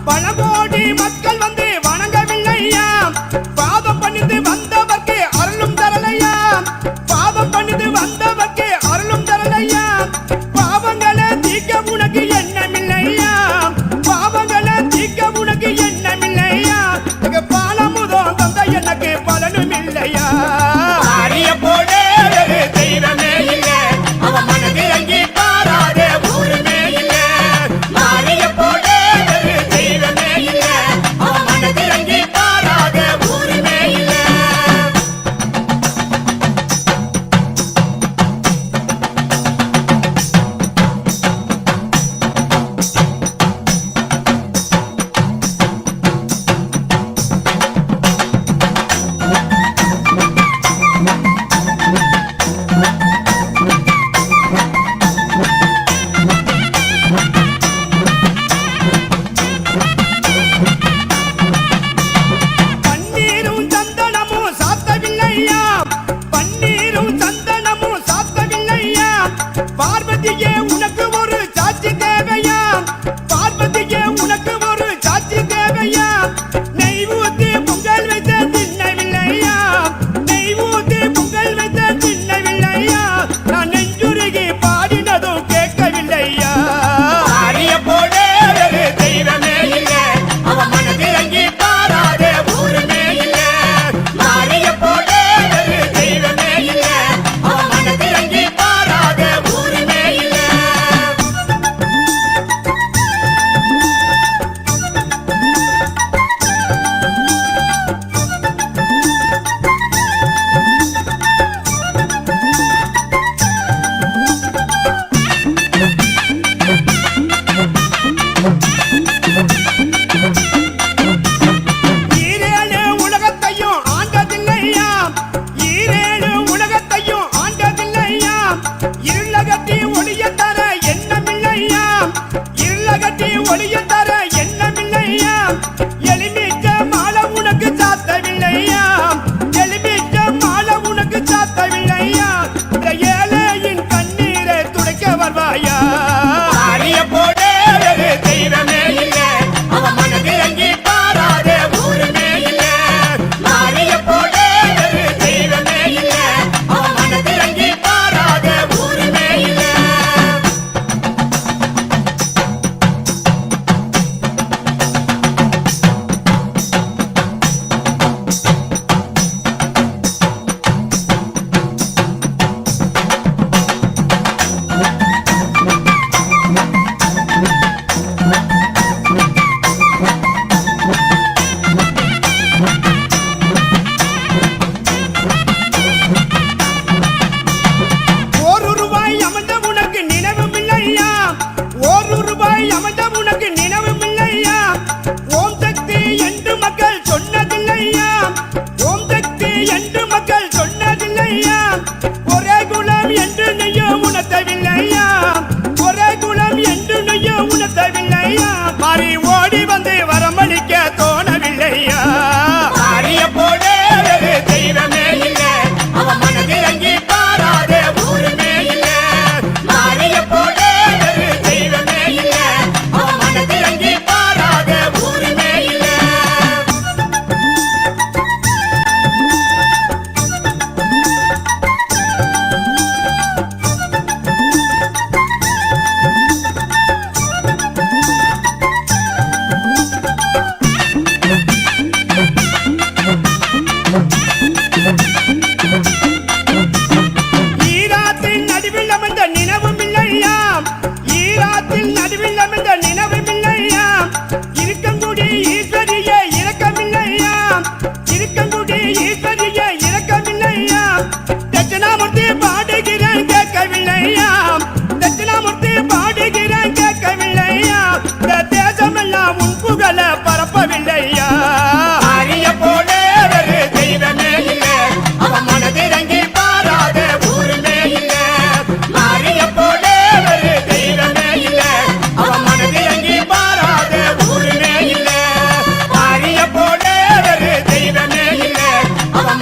பல கோடி மக்கள் வந்து வணங்கவில்லையா பாதம் பண்ணிட்டு வந்தவர்க்கு அருளும் தரலையா பாதம் பண்ணிட்டு வந்தவர்க்கு அருளும் தரலையா பாவங்களை தீர்க்க உனக்கு எண்ணமில்லையா பாவங்களை தீர்க்க உனக்கு எண்ணமில்லையா பாலமுதம் தந்த எனக்கு பலனும் இல்லையா அரிய போலே தெய்வமே இல்லை அவன் மனதில் அங்கே பாராதே ஊருமே இல்லை அரிய போலே தெய்வமே இல்லை அவன் மனதில் அங்கே பாராதே ஊருமே இல்லை பார்வதியே உனக்கு ஒரு சாட்சி தேவையா பார்வதியே உனக்கு ஒரு சாட்சி தேவையா நெய் ஊத்தி பொங்கல் வைத்த தின்னவில்லையா நெய் ஊத்தி பொங்கல் வைத்த தின்னவில்லையா நான் நெஞ்சுருகி பாடினதும் கேட்கவில்லையா அரிய போலே தெய்வமே இல்லை அவன் மனதில் அங்கே பாராதே ஊருமே இல்லை அரிய போலே தெய்வமே இல்லை அவன் மனதில் அங்கே பாராதே ஊருமே இல்லை ஈரேழு உலகத்தையும் ஆண்டதில்லையா ஈரேழு உலகத்தையும் ஆண்டதில்லையா இருளகத்தி ஒளிய தர எண்ணமில்லையா இருளகத்தி ஒளிய தர எண்ணமில்லையா எளிமிச்ச மாலை உனக்கு சாத்தவில்லையா எளிமிச்ச மாலை உனக்கு சாத்தவில்லையா இந்த ஏழையின் கண்ணீரை துடைக்க வருவாயா அரிய போலே தெய்வமே இல்லை அவன் மனதில் அங்கே பாராதே ஊருமே இல்லை அரிய போலே தெய்வமே இல்லை அவன் மனதில் அங்கே பாராதே ஊருமே இல்லை ஒரு ரூபாய் அமைந்த உனக்கு நினைவும் இல்லையா ஒரு ரூபாய் அமைந்த உனக்கு நினைவும் இல்லையா ஓம் சக்தி என்று மக்கள் சொன்னதில்லையா ஓம் சக்தி என்று மக்கள் சொன்னதில்லையா ஒரே குலம் என்று நெய்யும் உணர்த்தவில்லையா ஒரே குலம் என்று நெய்யும் உணர்த்தவில்லையா மாறி ஓடி வந்து வரமளிக்க தோணவில்லையா அரிய போலே தெய்வமே இல்லை அவன் மனதில் அங்கே பாராதே ஊருமே இல்லை அரிய போலே தெய்வமே இல்லை அவன் மனதில் அங்கே பாராதே ஊருமே இல்லை ஈராத்தின் நடுவில் அமர்ந்த நினைவும் இல்லையா ஈராத்தில் நடுவில் அமர்ந்த நினைவும் இல்லையா இருக்கங்குடி ஈஸ்வரியே இரக்கமில்லையா இருக்கங்குடி ஈஸ்வரியே இரக்கமில்லையா தட்சிணாமூர்த்தி பாடுகிறேன் கேட்கவில்லையா தட்சிணாமூர்த்தி பாடுகிறேன் கேட்கவில்லையா இந்த தேசமெல்லாம் உன் புகழ பரப்பவில்லையா அரிய போலே தெய்வமே இல்லை அவன் மனதில் அங்கே பாராதே ஊருமே இல்லை அரிய போலே தெய்வமே இல்லை அவன் மனதில் அங்கே பாராதே ஊருமே இல்லை அரிய போலே தெய்வமே இல்லை அவன்